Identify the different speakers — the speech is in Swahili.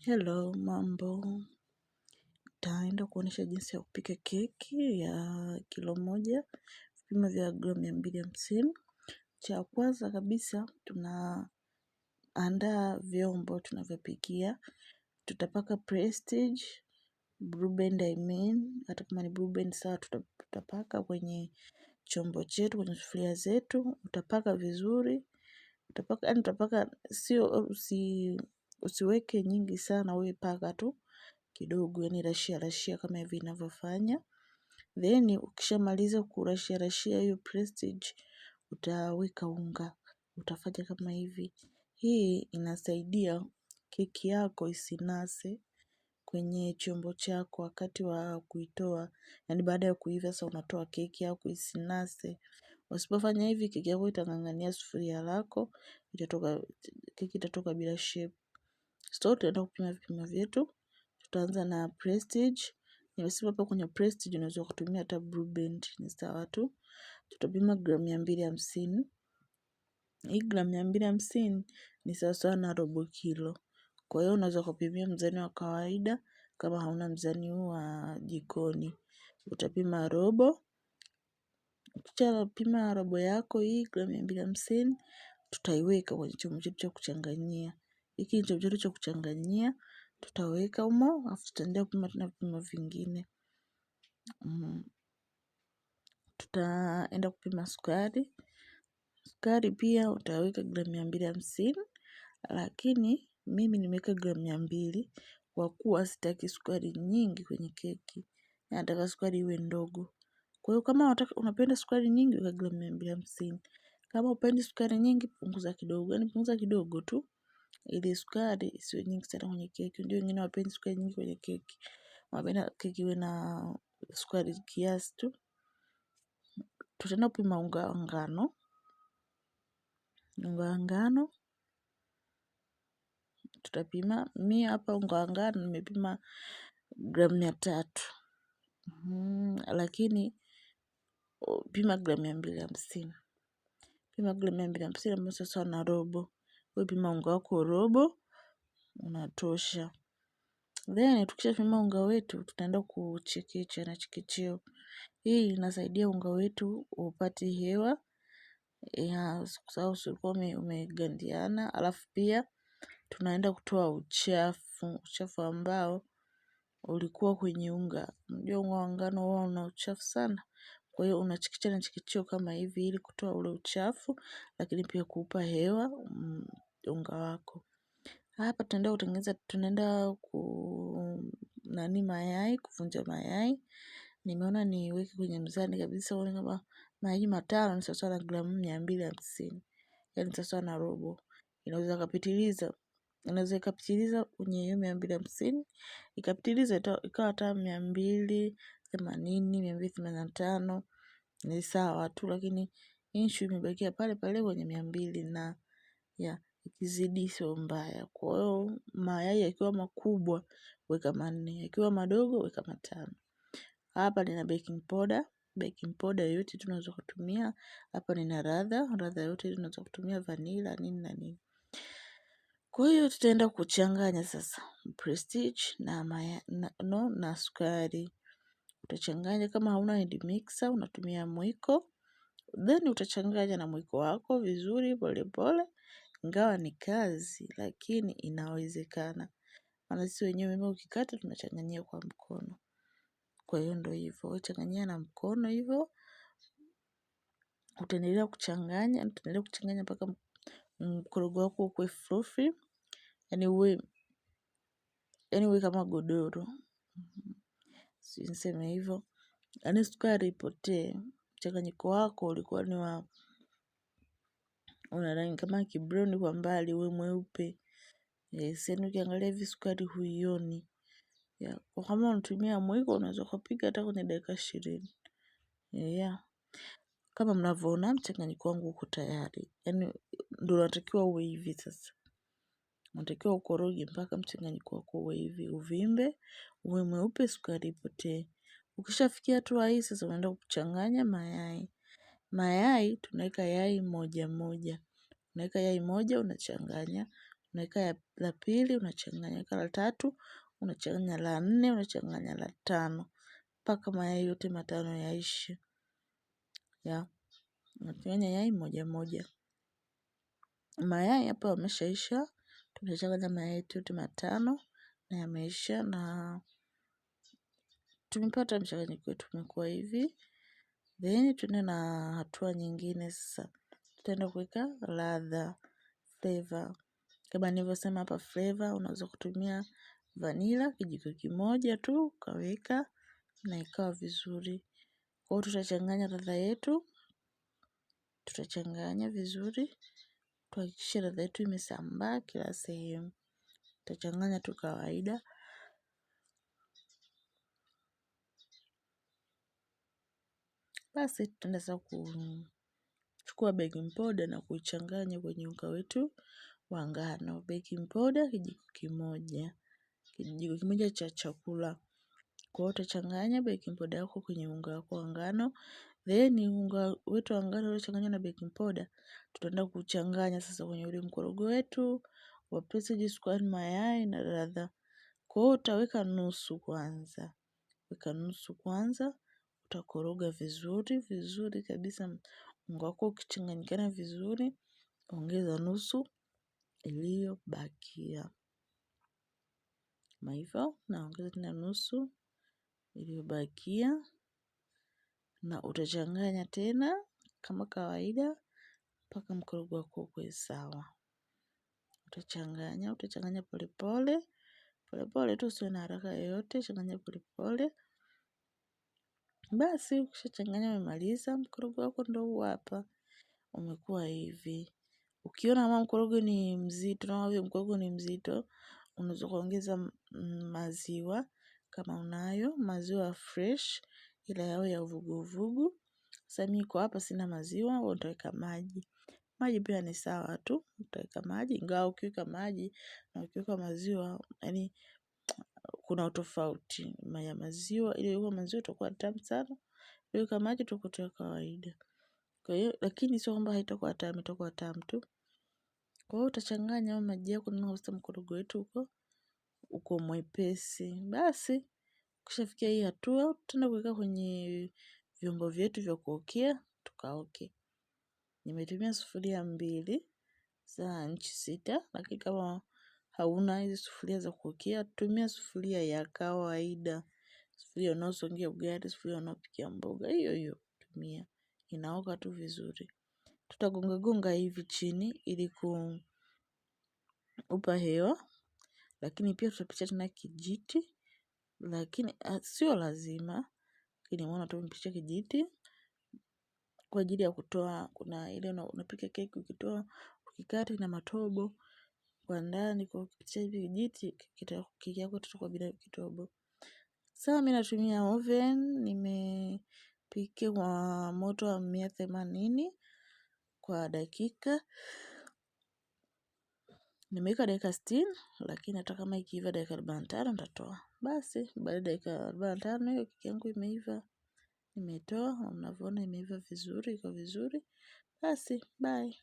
Speaker 1: Hello, mambo. Taenda kuonyesha jinsi ya kupika keki ya kilo moja, vipimo vya gramu 250. Cha kwanza kabisa tunaandaa vyombo tunavyopikia. Tutapaka Prestige, Blue Band hata kama ni Blue Band sawa, tutapaka kwenye chombo chetu, kwenye sufuria zetu, utapaka vizuri. Utapaka sio usiweke nyingi sana, wewe paka tu kidogo, yani rashia kama hivi ninavyofanya. Then ukishamaliza kurashia hiyo Prestige, utaweka unga, utafanya kama hivi. Hii inasaidia keki yako isinase kwenye chombo chako wakati wa kuitoa, yani baada ya kuiva sasa unatoa keki yako isinase. Usipofanya hivi keki yako itang'ang'ania sufuria lako, keki itatoka bila shape. So tutaenda kupima vipimo vyetu. Tutaanza na Prestige. Nimesema hapa kwenye Prestige unaweza kutumia hata Blue Band, ni sawa tu. Tutapima gramu 250. Hii gramu 250 ni sawa na robo kilo. Kwa hiyo unaweza kupimia mzani wa kawaida kama hauna mzani wa jikoni. Utapima robo. Ukishapima robo yako hii gramu 250, tutaiweka kwenye chombo chetu cha kuchanganyia. Hiki ni chombo chetu cha kuchanganyia, tutaweka humo, afu tutaendelea kupima tena vipimo vingine. Tutaenda kupima sukari. Sukari pia utaweka gramu 250, lakini mimi nimeweka gramu 200 kwa kuwa sitaki sukari nyingi kwenye keki. Nataka sukari iwe ndogo. Kwa hiyo kama unapenda sukari nyingi weka gramu 250. Kama hupendi sukari nyingi punguza kidogo. Yani punguza kidogo tu ili sukari isiwe nyingi sana kwenye keki. Ndio wengine hawapendi sukari nyingi kwenye keki. Wanapenda keki iwe na sukari kiasi tu. Tutaenda kupima unga wa ngano. Unga wa ngano tutapima. Mimi hapa unga wa ngano nimepima gramu 300. Lakini pima gramu 250. Pima gramu 250 ambayo sawa na robo. Wewe pima unga wako robo, unatosha. Then tukishapima unga wetu tutaenda kuchekecha na chekecheo. Hii inasaidia unga wetu upate hewa ya sababu ulikuwa umegandiana. Alafu pia tunaenda kutoa uchafu ambao ulikuwa kwenye unga. Unajua unga wa ngano huwa una uchafu sana. Kwa hiyo unachekecha na chekecheo kama hivi ili kutoa ule uchafu, lakini pia kuupa hewa unga wako. Hapa tunaenda mayai, kuvunja mayai. Nimeona niweke kwenye mzani kabisa uone kama mayai 5 ni sawa na gramu 250. Yani sawa na robo. Inaweza ikapitiliza kwenye hiyo 250, ikapitiliza ikawa hata 280, 285 ni sawa tu, lakini issue imebakia pale pale kwenye 200 na ikizidi sio mbaya. Kwa hiyo mayai yakiwa makubwa weka 4, yakiwa madogo weka 5. Hapa nina baking powder. Baking powder yote tunaweza kutumia. Hapa nina ladha yote tunaweza kutumia, vanilla nini na nini. Kwa hiyo tutaenda kuchanganya sasa Prestige na sukari. Utachanganya kama hauna hand mixer unatumia mwiko. Then utachanganya na mwiko wako vizuri pole pole. Ingawa ni kazi lakini inawezekana. Maana sisi wenyewe ukikata tunachanganyia kwa mkono. Kwa hiyo ndio hivyo, changanyia na mkono hivyo. Utaendelea kuchanganya mpaka mkorogo wako ukue fluffy. Yani uwe kama godoro. Niseme hivyo. Yani sukari ipotee. Mchanganyiko wako ulikuwa ni una rangi kama kibrown kwa mbali, uwe mweupe. Yani ukiangalia hivi sukari huioni. Kwa kama unatumia mwiko unaweza kupika hata kwenye dakika 20. Kama mnavyoona mchanganyiko wangu uko tayari. Yani ndio unatakiwa uwe hivi sasa. Unatakiwa ukoroge mpaka mchanganyiko wako uwe hivi, uvimbe, uwe mweupe, sukari ipotee. Ukishafikia hatua hii sasa unaenda kuchanganya mayai. Mayai tunaweka yai moja. Unaweka yai moja unachanganya unaweka la pili, unachanganya, weka la tatu, unachanganya, la nne, unachanganya, la tano, mpaka mayai yote matano yaishe. Unachanganya yai moja moja. Mayai hapa yameshaisha, tumechanganya mayai yote matano na yameisha, na tumepata mchanganyiko wetu umekuwa hivi. Then tuende na hatua nyingine sasa. Tutaenda kuweka ladha, flavor. Kama nilivyosema hapa, flavor unaweza kutumia vanilla kijiko kimoja tu ukaweka na ikawa vizuri. Kwa hiyo tutachanganya ladha yetu, tutachanganya vizuri, tuhakikishe ladha yetu imesambaa kila sehemu. Tutachanganya tu kawaida. Basi tutaenda sasa kuchukua baking powder na kuichanganya kwenye unga wetu wa ngano. Baking powder kijiko kimoja cha chakula. Kwa hiyo utachanganya baking powder yako kwenye unga wako wa ngano. Then unga wetu wa ngano uliochanganywa na baking powder tutaenda kuchanganya sasa kwenye ule mkorogo wetu wa prestige, sukari, mayai na ladha. Kwa hiyo utaweka nusu kwanza. Weka nusu kwanza, utakoroga vizuri kabisa. Unga wako ukichanganyikana vizuri, ongeza nusu iliyobakia. Kama hivyo, naongeza tena nusu iliyobakia, na utachanganya tena kama kawaida mpaka mkorogo wako uwe sawa. Utachanganya polepole tu, usiwe na haraka yoyote, changanya polepole. Basi ukishachanganya umemaliza, mkorogo wako ndio huu hapa. Umekuwa hivi. Ukiona kama mkorogo ni mzito, na hivyo mkorogo ni mzito, unaweza kuongeza maziwa kama unayo, maziwa fresh ila yawe ya uvuguvugu. Sasa mimi kwa hapa sina maziwa, utaweka maji. Maji pia ni sawa tu, utaweka maji, ingawa ukiweka maji na ukiweka maziwa, yani kuna utofauti. Ya maziwa, ile kwa maziwa itakuwa tamu sana, ile kwa maji itakuwa kawaida. Kwa hiyo, lakini sio kwamba haitakuwa tamu, itakuwa tamu tu. Kwa hiyo utachanganya maji yako na usitie mkorogo wetu uko mwepesi. Basi, ukishafikia hii hatua, tutaenda kuweka kwenye vyombo vyetu vya kuokea, tukaoke. Nimetumia sufuria 2 za inchi 6, lakini kama hauna hizi sufuria za kuokea, tumia sufuria ya kawaida. Sufuria unaosongea ugali, sufuria unaopikia mboga, hiyo tumia. Inaoka tu vizuri. Tutagonga hivi chini ili kuupa hewa, lakini pia tutapitisha tena kijiti, lakini sio lazima, lakini mbona tumepitisha kijiti kwa ajili ya kutoa, kuna ile unapika keki ukitoa ukikata na matobo kwa ndani, kwa kupitisha hivi kijiti keki yako itakuwa bila kitobo. Sasa mimi natumia oven, nimepikia kwa moto wa 180 kwa dakika. Nimeweka dakika 60, lakini hata kama ikiiva dakika 45 nitatoa. Basi, baada ya dakika 45 hiyo keki yangu imeiva. Nimetoa, unavyoona imeiva vizuri, iko vizuri. Basi, bye.